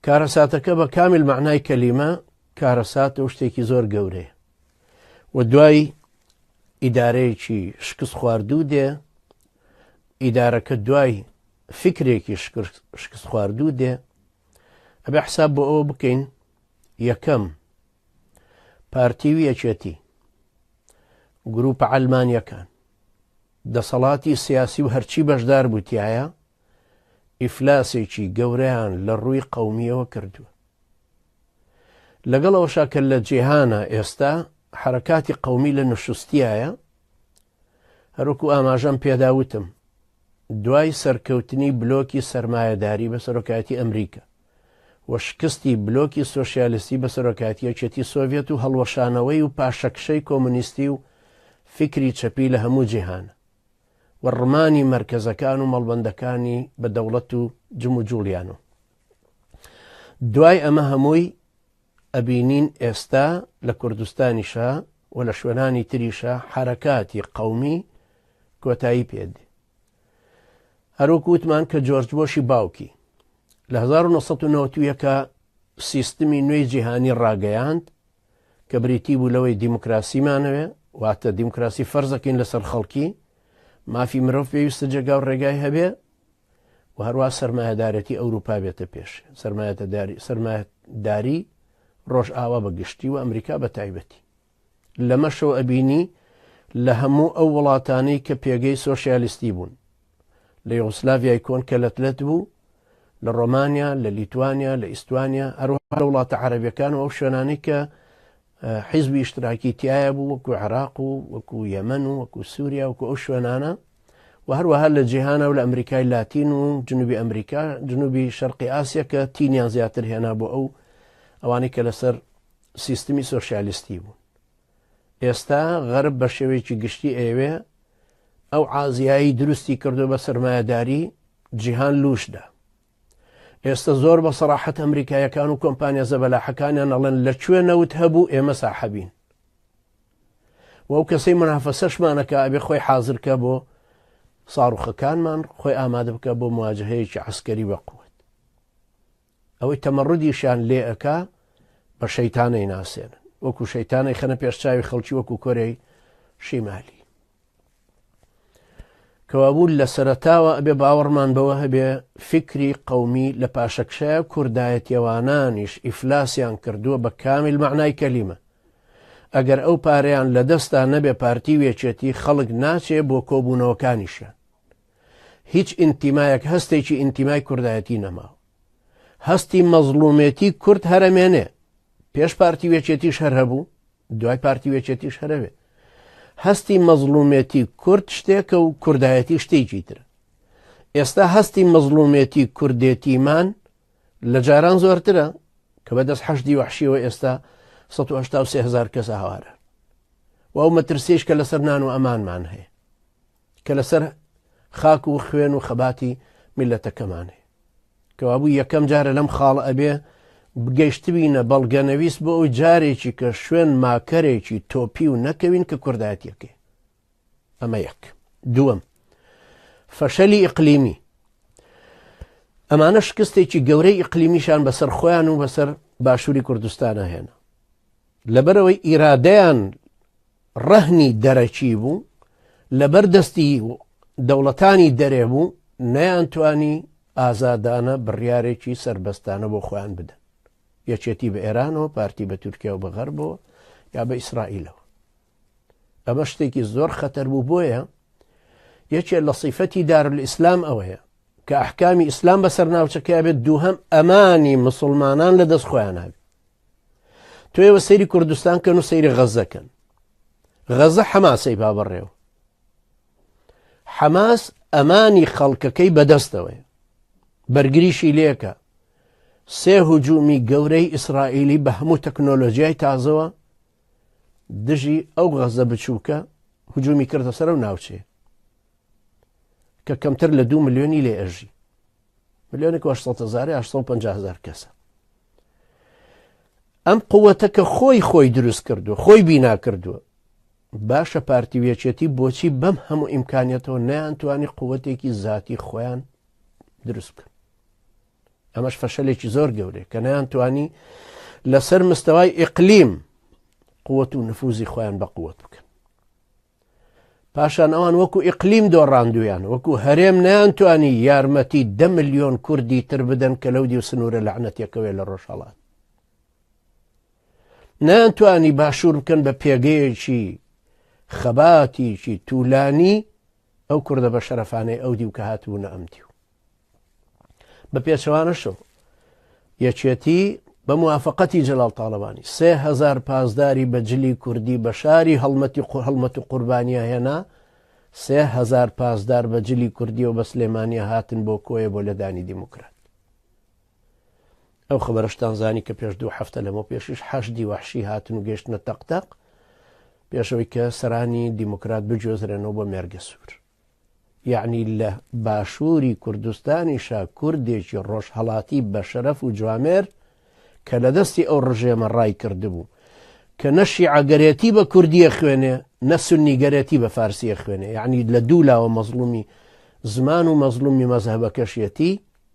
کارەساتەکە بە کامل معنای کەلیمە کارەسات و شتێکی زۆر گەورەیە و دوای ئیدارەیەکی شکست خواردوو دێ، ئیدارەکە دوای فکرێکی شکست خواردوو دێ، ئەبێ حساب بۆ ئەوە بکەین یەکەم پارتی و یەکێتی گروپە عەلمانیەکان دەسەڵاتی سیاسی و هەرچی بەشدار بووتیایە ئیفلاسێکی گەورەیان لە ڕووی قەومیەوە کردووە. لەگەڵ ئەوەشا کە لە جیهانە ئێستا حرەکاتی قەومی لە نشستیایە، هەروەکو ئاماژەم پێداوتم دوای سەرکەوتنی بلۆکی سەرمایەداری بە سەرۆکایەتی ئەمریکا و شکستی بلۆکی سۆشیالیستی بە سەرۆکایەتی یەکێتی سۆڤێت و هەڵوەشانەوەی و پاشەکشەی کۆمونیستی و فکری چەپی لە هەموو جیهانە و ڕمانی مەرکەزەکان و مەڵبەندەکانی بە دەوڵەت و جم و جوڵیانەوە. دوای ئەمە هەمووی ئەبینین ئێستا لە کوردستانیشە و لە شوێنانی تریشە حرەکاتی قەومی کۆتایی پێدێ. هەروەکو وتمان کە جۆرج بۆشی باوکی لە 1991 سیستمی نوێی جیهانی ڕاگەیاند کە بریتی بوو لەوەی دیموکراسیمانەوێ، واتە دیموکراسی فەرزەکەین لەسەر خەڵکی، مافی مرۆڤ پێویستە جێگا و ڕێگای هەبێ و هەروە سەرمایەدارەتی ئەوروپا بێتە پێش، سەرمایەداری ڕۆژ ئاوا بە گشتی و ئەمریکا بە تایبەتی. لەمەشەوە ئەبینی لە هەموو ئەو وڵاتانەی کە پێگەی سۆشیالیستی بوون، لە یوگۆسلاڤیای کۆن کە لەتلەت بوو، لە ڕۆمانیا، لە لیتوانیا، لە ئیستوانیا، هەروەها لە وڵاتە عەرەبیەکان و ئەو شوێنانەی کە حیزبی ئیشتراکی تایە بوو، وەکو عێراق و وەکو یەمەن و وەکو سووریا، وەکو ئەو شوێنانە، و هەروەها لە جیهانە و لە ئەمریکای لاتین و جنوبی ئەمریکا، جنوبی شەرقی ئاسیا کە تینیان زیاتر هێنا بۆ ئەوانەی کە لەسەر سیستمی سۆشیالیستی بوون. ئێستا غەرب بە شێوەیەکی گشتی ئێوێ ئەو عازیایی دروستی کردو بە سەرمایەداری جیهان لوشدا. ئێستا زۆر بە سەراحەت ئەمریکایەکان و کۆمپانیا زەبەلاحەکانیان ئەڵێن لەکوێ نەوت هەبوو ئێمە ساحەبین، و ئەو کەسەی منافەسەشمانەکە ئەبێ خۆی حازرکە بۆ ساڕوخەکانمان، خۆی ئامادە بکە بۆ مواجهەیەکی عەسکەری بەقووت. ئەوەی تەمەڕودیشان لێ ئەکا بە شەیتانەی ناسێنن، وەکو شەیتانەی خەنە پێشچاوی خەڵکی وەکو کۆرەی شیمالی. کەوابوو لە سەرەتاوە ئەبێ باوەڕمان بەوە هەبێ فکری قەومی لە پاشەکشایە کوردایەتیێوانانیش ئیفلاسیان کردووە بە کامل معنای کەلیمە. ئەگەر ئەو پارەیان لە دەستا نەبێ پارتی وێچێتی، خەڵک ناچێ بۆ کۆبوونەوەکانیشیان. هیچ ئینتیمایەک هەستێکی ئینتیمای کوردایەتی نەماوە. هەستی مەزلومێتی کورد هەرەمێنێ، پێش پارتی وێچێتیش هەر هەبوو، دوای پارتی وێچێتیش هەرەوێ. هەستی مەزلومێتی کورد شتێکە و کوردایەتی شتێکی ترە. ئێستا هەستی مەزلومێتی کوردێتیمان لە جاران زۆرترە کە بەدەست حەشدی وەحشیەوە ئێستا 183,000 کەس هاوارە، و ئەو مەترسیش کە لەسەر نان و ئەمانمان هەیە، کە لەسەر خاک و خوێن و خەباتی میلەتەکەمان هەیە. کەوابوو یەکەم جارە لەم خاڵە ئەبێ بگەیشتبینە بەڵگەنەویست بۆ ئەو جارێکی کە شوێن ماکەرێکی تۆپی و نەکەوین کە کوردایەتیەکەی. ئەمە یەک. دووەم، فەشەلی ئیقلیمی. ئەمانە شکستێکی گەورەی ئیقلیمیشان بەسەر خۆیان و بەسەر باشووری کوردستانە هێنا. لەبەرەوەی ئیرادەیان ڕەهنی دەرەکی بوو، لەبەر دەستی دەوڵەتانی دەرێ بوو، نەیانتوانی ئازادانە بڕیارێکی سربەستانە بۆ خۆیان بدەن، یەکێتی بە ئێرانەوە، پارتی بە تورکیا و بە غەربەوە یا بە ئیسرائیلەوە. ئەمە شتێکی زۆر خەتەر بوو. بۆیە یەکێ لە صیفەتی دارالئیسلام ئەوەیە کە ئەحکامی ئیسلام بەسەر ناوچەکە بێت، دووهەم ئەمانی مسلمانان لە دەست خۆیان هەبێت. توێوە سەیری کوردستان کەن و سەیری غەزەکەن. غەزە حەماسەی بابڕێوە. حەماس ئەمانی خەڵکەکەی بەدەستەوەیە، بەرگریشی لێکە. 3 هجومی گەورەی ئیسرائیلی بە هەموو تەکنۆلۆژیای تازەوە دژی ئەو غەزە بچووکە هجومی کردە سەر و ناوچێ کە کەمتر لە 2 ملیۆنی لێ ئەژی، ملیۆنێک 850,000 کەسە. ئەم قووەتە کە خۆی دروست کردووە، خۆی بینا کردووە، باشە پارتی وێچێتی بۆچی بەم هەموو ئیمکانیەتەوە نەیانتوانی قووەتێکی ذاتی خۆیان دروست بکەن؟ ئەمەش فەشەلێکی زۆر گەورەیە کە نەیانتوانی لەسەر مستەوای ئیقلیم قووەت و نفوزی خۆیان بە قووەت بکەن. پاشان ئەوان وەکو ئیقلیم دۆڕاندویان، وەکو هەرێم نەیانتوانی یارمەتی 10 ملیۆن کوردی تر بدەن کە لەودی و سنوورە لەعنەتێکەوێ لە ڕۆژهەڵات. نەیانتوانی باشوور بکەن بە پێگەیەکی خەباتیکی توولانی ئەو کوردە بە شەرەفانەی ئەودی و کە هاتوونە ئەمدی و بە پێچەوانەشەوە یەکێتی بە موافقەتی جەلال تاڵەبانی 3000 پاسداری بەجلی کوردی بە شاری هەڵمەت و قوربانیە هێنا. 3000 پاسدار بەجلی کوردی و بە سلێمانیە هاتن بۆ کۆیە بۆ لەدانی دیموکرات. ئەو خەبەرشتان زانی کە پێش 2 هەفتە لەمە پێشیش حەشدی وەحشی هاتن و گەشتنە تەقتەق پێشەوەی کە سەرانی دیموکرات بجۆزرێنەوە بۆ مێرگە سوور. یعنی لە باشووری کوردستانیشا کوردێکی ڕۆژهەڵاتی بە شەرەف و جوامێر کە لە دەستی ئەو ڕژێمە ڕای کردبوو کە نە شیعەگەرێتی بە کوردیە خوێنێ نە سونیگەرێتی بە فارسیە خوێنێ، یعنی لە دوولاوە مەزلومی زمان و مەزلومی مەزهبەکەشیەتی